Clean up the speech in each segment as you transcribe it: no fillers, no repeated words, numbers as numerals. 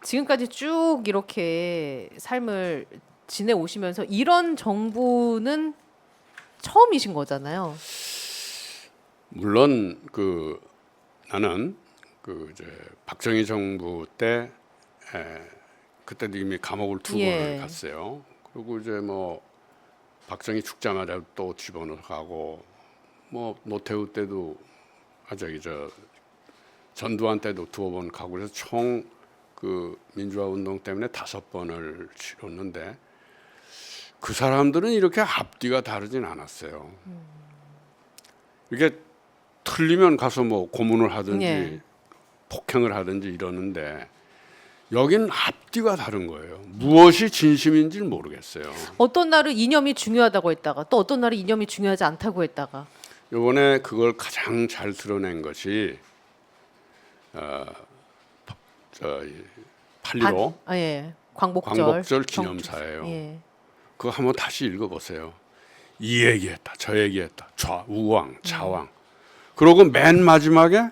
지금까지 쭉 이렇게 삶을 지내오시면서 이런 정부는 처음이신 거잖아요. 물론 나는 이제 박정희 정부 때 그때도 이미 감옥을 두 번을 갔어요. 그리고 이제 뭐 박정희 죽자마자 또 집어넣어 가고 뭐 노태우 때도 전두환 때도 두어 번 가고 그래서 총 민주화 운동 때문에 5번을 치렀는데 그 사람들은 이렇게 앞뒤가 다르진 않았어요. 이게 틀리면 가서 뭐 고문을 하든지 폭행을 하든지 이러는데 여긴 앞뒤가 다른 거예요. 무엇이 진심인지 모르겠어요. 어떤 날은 이념이 중요하다고 했다가 또 어떤 날은 이념이 중요하지 않다고 했다가. 이번에 그걸 가장 잘 드러낸 것이 8.15 광복절 기념사예요. 그거 한번 다시 읽어보세요. 이 얘기했다, 저 얘기했다, 우왕, 좌왕. 그러고 맨 마지막에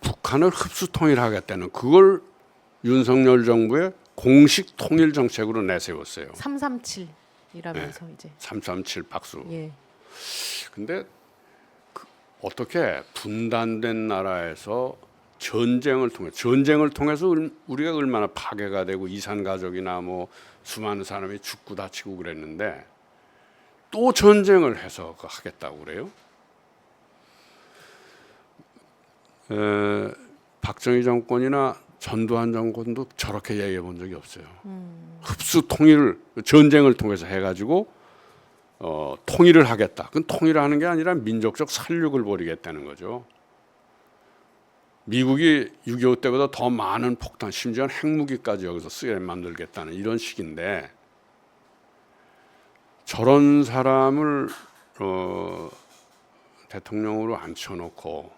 북한을 흡수 통일하겠다는 그걸 윤석열 정부의 공식 통일 정책으로 내세웠어요. 337이라면서 이제 337 박수. 근데 어떻게 분단된 나라에서 전쟁을 통해서 우리가 얼마나 파괴가 되고 이산 가족이나 뭐 수많은 사람이 죽고 다치고 그랬는데 또 전쟁을 해서 하겠다고 그래요? 박정희 정권이나 전두환 정권도 저렇게 얘기해 본 적이 없어요. 흡수 통일을 전쟁을 통해서 해가지고 통일을 하겠다. 그건 통일하는 게 아니라 민족적 살육을 벌이겠다는 거죠. 미국이 6.25 때보다 더 많은 폭탄, 심지어는 핵무기까지 여기서 쓰게 만들겠다는 이런 식인데 저런 사람을 대통령으로 앉혀놓고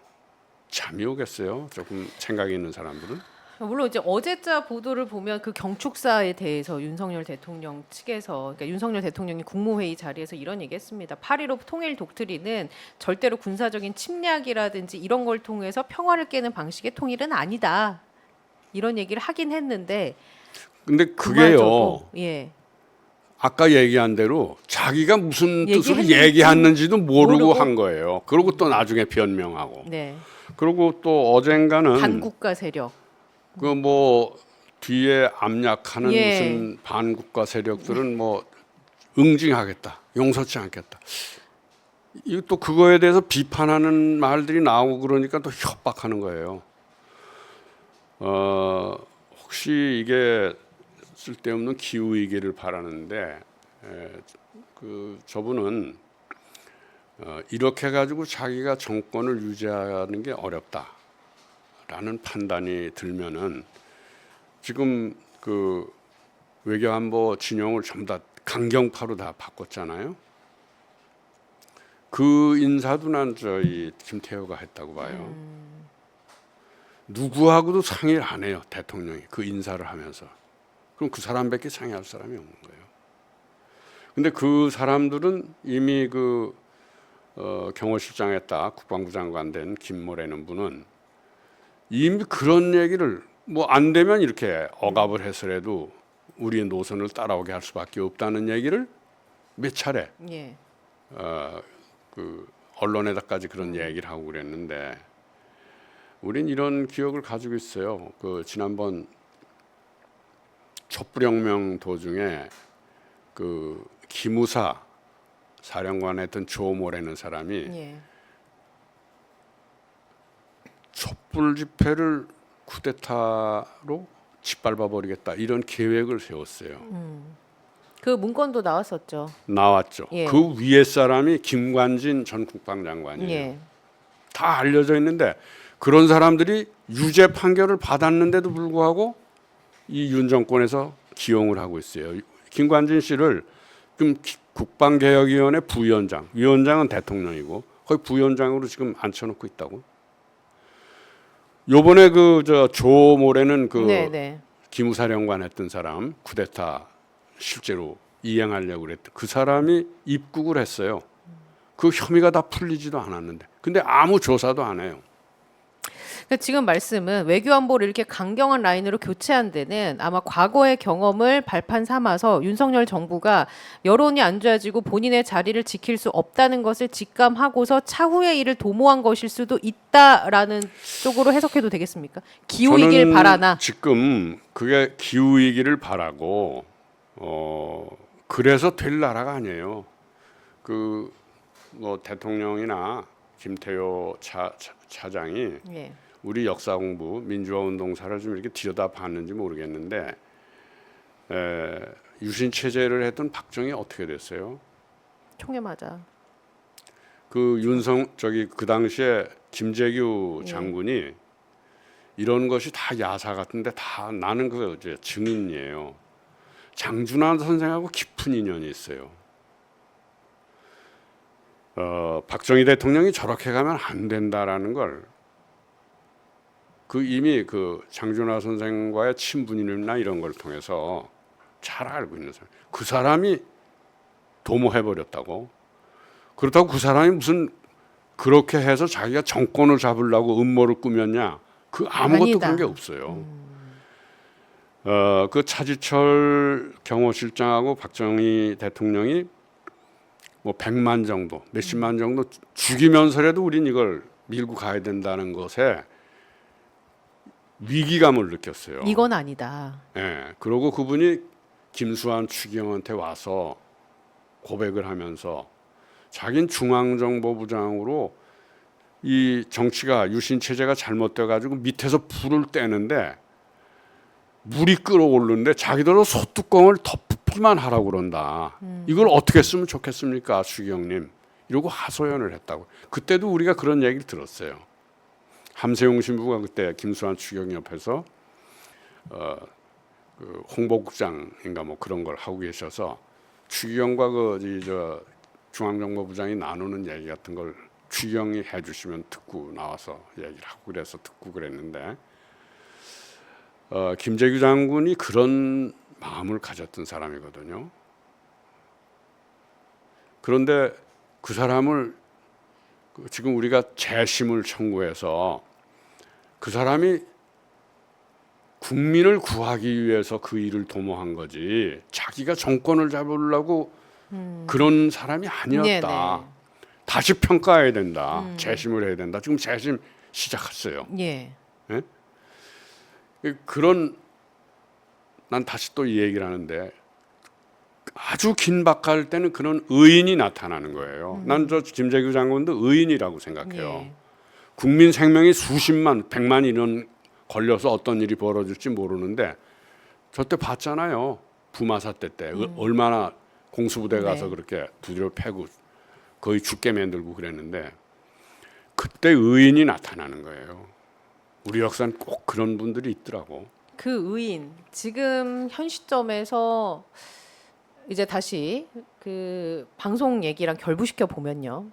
잠이 오겠어요? 조금 생각이 있는 사람들은? 물론 이제 어제자 보도를 보면 그 경축사에 대해서 윤석열 대통령 측에서 그러니까 윤석열 대통령이 국무회의 자리에서 이런 얘기했습니다. 8.15 통일 독트린은 절대로 군사적인 침략이라든지 이런 걸 통해서 평화를 깨는 방식의 통일은 아니다. 이런 얘기를 하긴 했는데 근데 그게요. 예. 아까 얘기한 대로 자기가 무슨 뜻으로 얘기했는지도 모르고 한 거예요. 그리고 또 나중에 변명하고. 네. 그리고 또 어젠가는 반국가 세력. 그 뭐 뒤에 압력하는 무슨 반국가 세력들은 뭐 응징하겠다, 용서치 않겠다. 이거 또 그거에 대해서 비판하는 말들이 나오고 그러니까 또 협박하는 거예요. 혹시 이게 쓸데없는 기후 위기를 바라는데 저분은 이렇게 가지고 자기가 정권을 유지하는 게 어렵다라는 판단이 들면은 지금 외교안보 진영을 전부 다 강경파로 다 바꿨잖아요. 그 인사도 난 저희 김태호가 했다고 봐요. 누구하고도 상의를 안 해요, 대통령이 그 인사를 하면서. 그럼 그 사람밖에 상의할 사람이 없는 거예요. 근데 그 사람들은 이미 경호실장 했다 국방부 장관 된 김모래는 분은 이미 그런 얘기를 뭐 안 되면 이렇게 억압을 해서라도 우리의 노선을 따라오게 할 수밖에 없다는 얘기를 몇 차례 언론에다까지 그런 얘기를 하고 그랬는데 우린 이런 기억을 가지고 있어요. 지난번 촛불혁명 도중에 기무사 사령관 했던 조모래는 사람이 촛불 집회를 쿠데타로 짓밟아 버리겠다 이런 계획을 세웠어요. 그 문건도 나왔었죠. 나왔죠. 그 위에 사람이 김관진 전 국방장관이에요. 다 알려져 있는데 그런 사람들이 유죄 판결을 받았는데도 불구하고 이 윤 정권에서 기용을 하고 있어요. 김관진 씨를 지금 국방개혁위원회 부위원장, 위원장은 대통령이고 거기 부위원장으로 지금 앉혀놓고 있다고. 요번에 조모래는 기무사령관 했던 사람 쿠데타 실제로 이행하려고 그랬던 그 사람이 입국을 했어요. 그 혐의가 다 풀리지도 않았는데 근데 아무 조사도 안 해요. 그러니까 지금 말씀은 외교안보를 이렇게 강경한 라인으로 교체한 데는 아마 과거의 경험을 발판 삼아서 윤석열 정부가 여론이 안 좋아지고 본인의 자리를 지킬 수 없다는 것을 직감하고서 차후의 일을 도모한 것일 수도 있다라는 쪽으로 해석해도 되겠습니까? 기후이길 저는 바라나. 지금 그게 기후이기를 바라고 그래서 될 나라가 아니에요. 그 뭐 대통령이나 김태효 차장이 예. 우리 역사 공부, 민주화 운동사를 좀 이렇게 들여다봤는지 모르겠는데 유신 체제를 했던 박정희 어떻게 됐어요? 총에 맞아. 그 그 당시에 김재규 장군이 이런 것이 다 야사 같은데 다 나는 그 이제 증인이에요. 장준환 선생하고 깊은 인연이 있어요. 박정희 대통령이 저렇게 가면 안 된다라는 걸 그 이미 그 장준환 선생과의 친분이나 이런 걸 통해서 잘 알고 있는 사람. 그 사람이 도모해 버렸다고. 그렇다고 그 사람이 무슨 그렇게 해서 자기가 정권을 잡으려고 음모를 꾸몄냐? 그 아무것도 아니다. 그런 게 없어요. 그 차지철 경호실장하고 박정희 대통령이 뭐 100만 정도, 몇십만 정도 죽이면서라도 우린 이걸 밀고 가야 된다는 것에 위기감을 느꼈어요. 이건 아니다. 예. 그러고 그분이 김수환 추기경한테 와서 고백을 하면서 자긴 중앙정보부장으로 이 정치가 유신 체제가 잘못돼 가지고 밑에서 불을 떼는데 물이 끓어오르는데 자기들은 소뚜껑을 덮기만 하라고 그런다. 이걸 어떻게 쓰면 좋겠습니까, 추기경님? 이러고 하소연을 했다고. 그때도 우리가 그런 얘기를 들었어요. 함세웅 신부가 그때 김수환 추기경 옆에서 그 홍보국장인가 뭐 그런 걸 하고 계셔서 추기경과 저 중앙정보부장이 나누는 얘기 같은 걸 추기경이 해주시면 듣고 나와서 얘기를 하고 그래서 듣고 그랬는데 김재규 장군이 그런 마음을 가졌던 사람이거든요. 그런데 그 사람을 지금 우리가 재심을 청구해서 그 사람이 국민을 구하기 위해서 그 일을 도모한 거지 자기가 정권을 잡으려고 그런 사람이 아니었다. 네네. 다시 평가해야 된다. 재심을 해야 된다. 지금 재심 시작했어요. 예. 예? 그런 난 다시 또 이 얘기를 하는데 아주 긴박할 때는 그런 의인이 나타나는 거예요. 난 저 김재규 장군도 의인이라고 생각해요. 예. 국민 생명이 수십만, 백만 인원 걸려서 어떤 일이 벌어질지 모르는데 저때 봤잖아요. 부마 사태 때 얼마나 공수부대 가서 네. 그렇게 두드려 패고 거의 죽게 만들고 그랬는데 그때 의인이 나타나는 거예요. 우리 역사는 꼭 그런 분들이 있더라고. 그 의인 지금 현 시점에서 이제 다시 그 방송 얘기랑 결부시켜 보면요.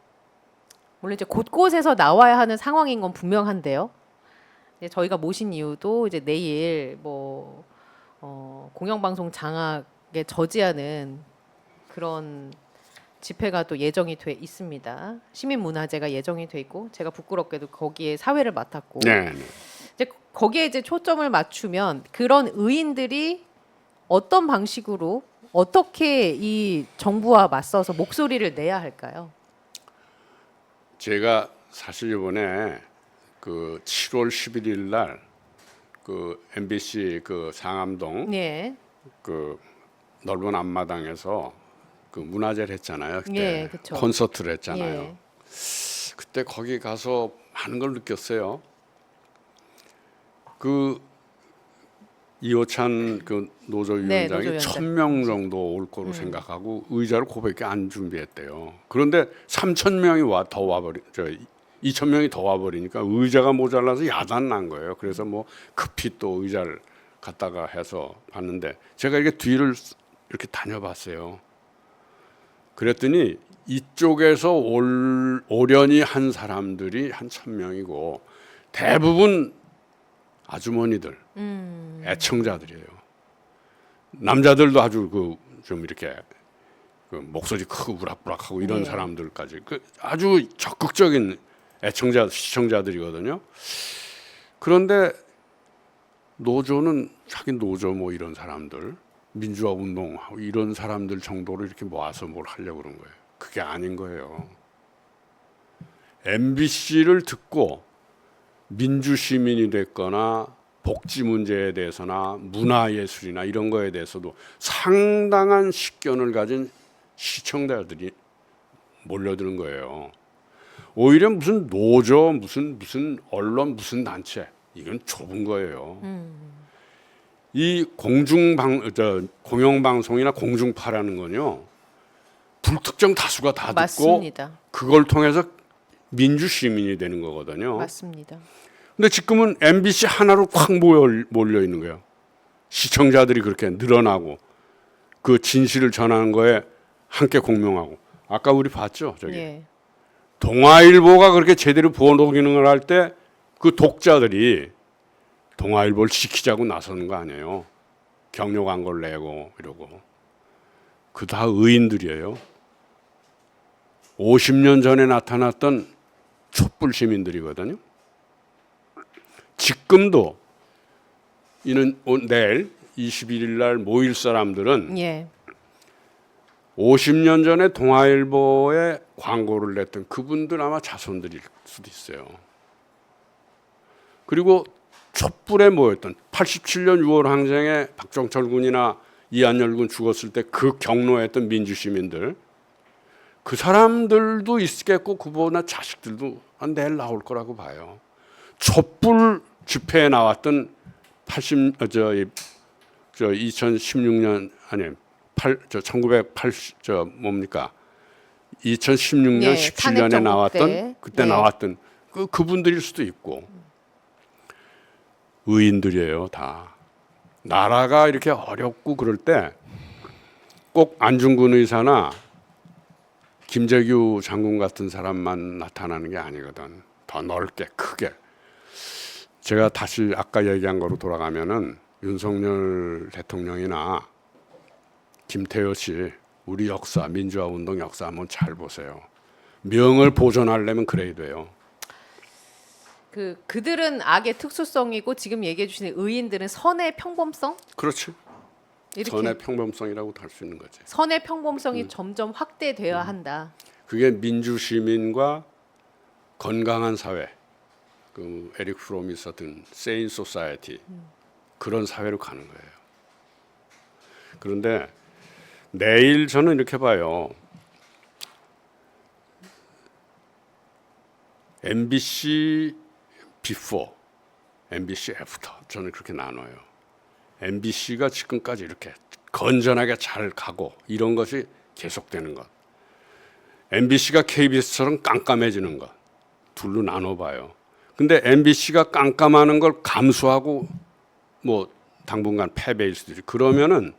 물론 이제 곳곳에서 나와야 하는 상황인 건 분명한데요. 이제 저희가 모신 이유도 이제 내일 뭐 공영방송 장악에 저지하는 그런 집회가 또 예정이 돼 있습니다. 시민문화제가 예정이 돼 있고 제가 부끄럽게도 거기에 사회를 맡았고 네. 이제 거기에 이제 초점을 맞추면 그런 의인들이 어떤 방식으로 어떻게 이 정부와 맞서서 목소리를 내야 할까요? 제가 사실 이번에 그 7월 11일 날 그 MBC 그 상암동 네. 그 넓은 앞마당에서 그 문화제를 했잖아요. 그때 예, 그쵸. 콘서트를 했잖아요. 예. 그때 거기 가서 많은 걸 느꼈어요. 그 이호찬 그 노조위원장이 노조위원장. 1,000명 정도 올 거로 생각하고 의자를 고백에 안 준비했대요. 그런데 3,000명이 더 와버리 2,000명이 더 와버리니까 의자가 모자라서 야단 난 거예요. 그래서 뭐 급히 또 의자를 갖다가 해서 봤는데 제가 이렇게 뒤를 이렇게 다녀봤어요. 그랬더니 이쪽에서 오려니 한 사람들이 한 1,000명이고 대부분 아주머니들, 애청자들이에요. 남자들도 아주 그 좀 이렇게 그 목소리 크고 우락부락하고 이런 네. 사람들까지 그 아주 적극적인 애청자 시청자들이거든요. 그런데 노조는 자기 노조 뭐 이런 사람들, 민주화 운동하고 이런 사람들 정도로 이렇게 모아서 뭘 하려고 그런 거예요. 그게 아닌 거예요. MBC를 듣고 민주 시민이 됐거나 복지 문제에 대해서나 문화예술이나 이런 거에 대해서도 상당한 식견을 가진 시청자들이 몰려드는 거예요. 오히려 무슨 노조, 무슨 언론, 무슨 단체 이건 좁은 거예요. 이 공영방송이나 공중파라는 건요 불특정 다수가 다 듣고 맞습니다. 그걸 통해서 민주 시민이 되는 거거든요. 맞습니다. 근데 지금은 MBC 하나로 확 몰려 있는 거예요. 시청자들이 그렇게 늘어나고 그 진실을 전하는 거에 함께 공명하고. 아까 우리 봤죠, 저기. 예. 동아일보가 그렇게 제대로 보도 기능을 할 때 그 독자들이 동아일보를 지키자고 나서는 거 아니에요. 경력 광고를 내고 이러고. 그 다 의인들이에요. 50년 전에 나타났던 촛불 시민들이거든요. 지금도 이는 내일 21일 날 모일 사람들은 예. 50년 전에 동아일보에 광고를 냈던 그분들 아마 자손들일 수도 있어요. 그리고 촛불에 모였던 87년 6월 항쟁에 박정철 군이나 이한열 군 죽었을 때 그 경로했던 민주시민들 그 사람들도 있겠고 그보다 자식들도 내일 나올 거라고 봐요. 촛불 집회에 나왔던 2016년 아니 1980 2016년 예, 17년에 나왔던 때. 그때 예. 나왔던 그분들일 수도 있고 의인들이에요 다. 나라가 이렇게 어렵고 그럴 때 꼭 안중근 의사나 김재규 장군 같은 사람만 나타나는 게 아니거든. 더 넓게 크게. 제가 다시 아까 얘기한 거로 돌아가면은 윤석열 대통령이나 김태효 씨 우리 역사 민주화 운동 역사 한번 잘 보세요. 명을 보존하려면 그래야 돼요. 그들은 악의 특수성이고 지금 얘기해 주신 의인들은 선의 평범성? 그렇지. 이렇게 선의 평범성이라고 할 수 있는 거지. 선의 평범성이 점점 확대되어야 한다. 그게 민주 시민과 건강한 사회, 그 에릭 프롬이 썼던 세인 소사이티 그런 사회로 가는 거예요. 그런데 내일 저는 이렇게 봐요. MBC before, MBC after 저는 그렇게 나눠요. MBC가 지금까지 이렇게 건전하게 잘 가고 이런 것이 계속되는 것. MBC가 KBS처럼 깜깜해지는 것. 둘로 나눠봐요. 근데 MBC가 깜깜하는 걸 감수하고 뭐 당분간 패배일 수도 있지. 그러면은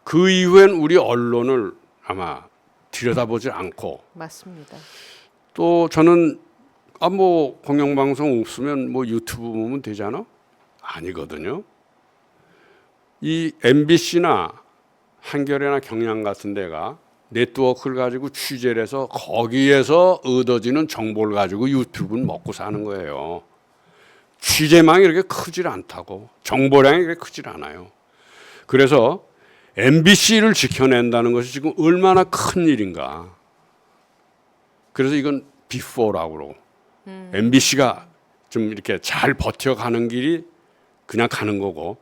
그 이후엔 우리 언론을 아마 들여다보지 않고 맞습니다. 또 저는 뭐 공영방송 없으면 뭐 유튜브 보면 되잖아? 아니거든요. 이 MBC나 한겨레나 경향 같은 데가 네트워크를 가지고 취재를 해서 거기에서 얻어지는 정보를 가지고 유튜브는 먹고 사는 거예요. 취재망이 이렇게 크질 않다고. 정보량이 이렇게 크질 않아요. 그래서 MBC를 지켜낸다는 것이 지금 얼마나 큰 일인가. 그래서 이건 before라고. MBC가 좀 이렇게 잘 버텨가는 길이 그냥 가는 거고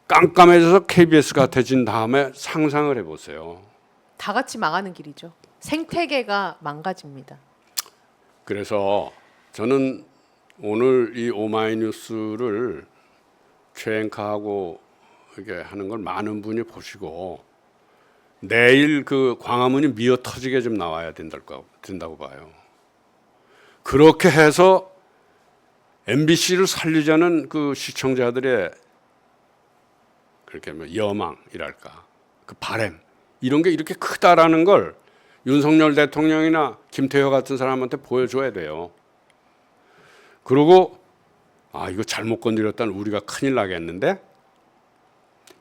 깜깜해져서 KBS 같아진 다음에 상상을 해보세요. 다 같이 망하는 길이죠. 생태계가 망가집니다. 그래서 저는 오늘 이 오마이뉴스를 최앵커하고 이렇게 하는 걸 많은 분이 보시고 내일 그 광화문이 미어 터지게 좀 나와야 된다고 봐요. 그렇게 해서 MBC를 살리자는 그 시청자들의 그렇게 뭐 여망이랄까 그 바램 이런 게 이렇게 크다라는 걸 윤석열 대통령이나 김태효 같은 사람한테 보여줘야 돼요. 그리고 이거 잘못 건드렸다는 우리가 큰일 나겠는데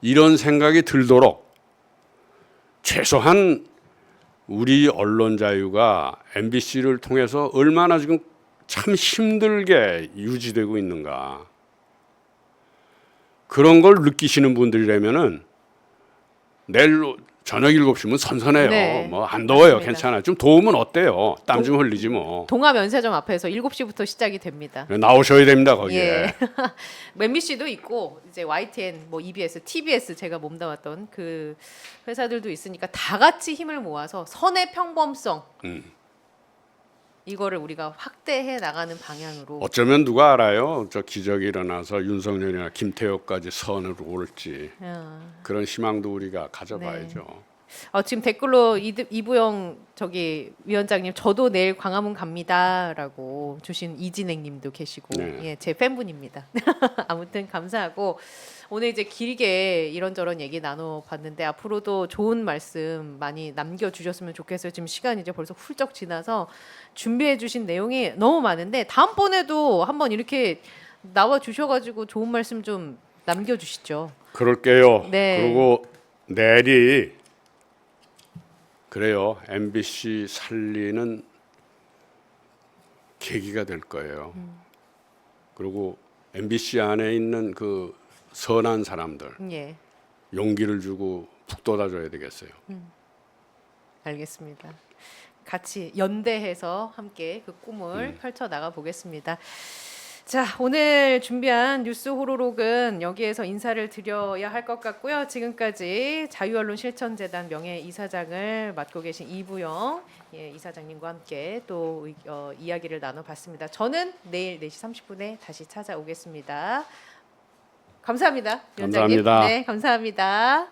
이런 생각이 들도록 최소한 우리 언론 자유가 MBC를 통해서 얼마나 지금 참 힘들게 유지되고 있는가. 그런 걸 느끼시는 분들이라면은 내일 저녁 7시면 선선해요. 네, 뭐 안 더워요. 맞습니다. 괜찮아요. 좀 더우면 어때요? 땀 좀 흘리지 뭐. 동아면세점 앞에서 7시부터 시작이 됩니다. 나오셔야 됩니다 거기에. 예. MBC도 있고 이제 YTN, 뭐 EBS, TBS 제가 몸담았던 그 회사들도 있으니까 다 같이 힘을 모아서 선의 평범성 이거를 우리가 확대해 나가는 방향으로. 어쩌면 누가 알아요? 저 기적이 일어나서 윤석열이나 김태호까지 선으로 올지 그런 희망도 우리가 가져봐야죠. 지금 댓글로 이부영 저기 위원장님 저도 내일 광화문 갑니다라고 주신 이진행님도 계시고 네. 예, 제 팬분입니다. 아무튼 감사하고 오늘 이제 길게 이런저런 얘기 나눠봤는데 앞으로도 좋은 말씀 많이 남겨주셨으면 좋겠어요. 지금 시간이 이제 벌써 훌쩍 지나서 준비해주신 내용이 너무 많은데 다음번에도 한번 이렇게 나와 주셔가지고 좋은 말씀 좀 남겨주시죠. 그럴게요. 네. 그리고 내일이 그래요. MBC 살리는 계기가 될 거예요. 그리고 MBC 안에 있는 그 선한 사람들 예, 용기를 주고 북돋아줘야 되겠어요. 알겠습니다. 같이 연대해서 함께 그 꿈을 펼쳐 나가 보겠습니다. 자, 오늘 준비한 뉴스 호로록은 여기에서 인사를 드려야 할 것 같고요. 지금까지 자유언론실천재단 명예이사장을 맡고 계신 이부영 이사장님과 함께 또 이야기를 나눠봤습니다. 저는 내일 4시 30분에 다시 찾아오겠습니다. 감사합니다. 위원장님. 감사합니다. 네, 감사합니다.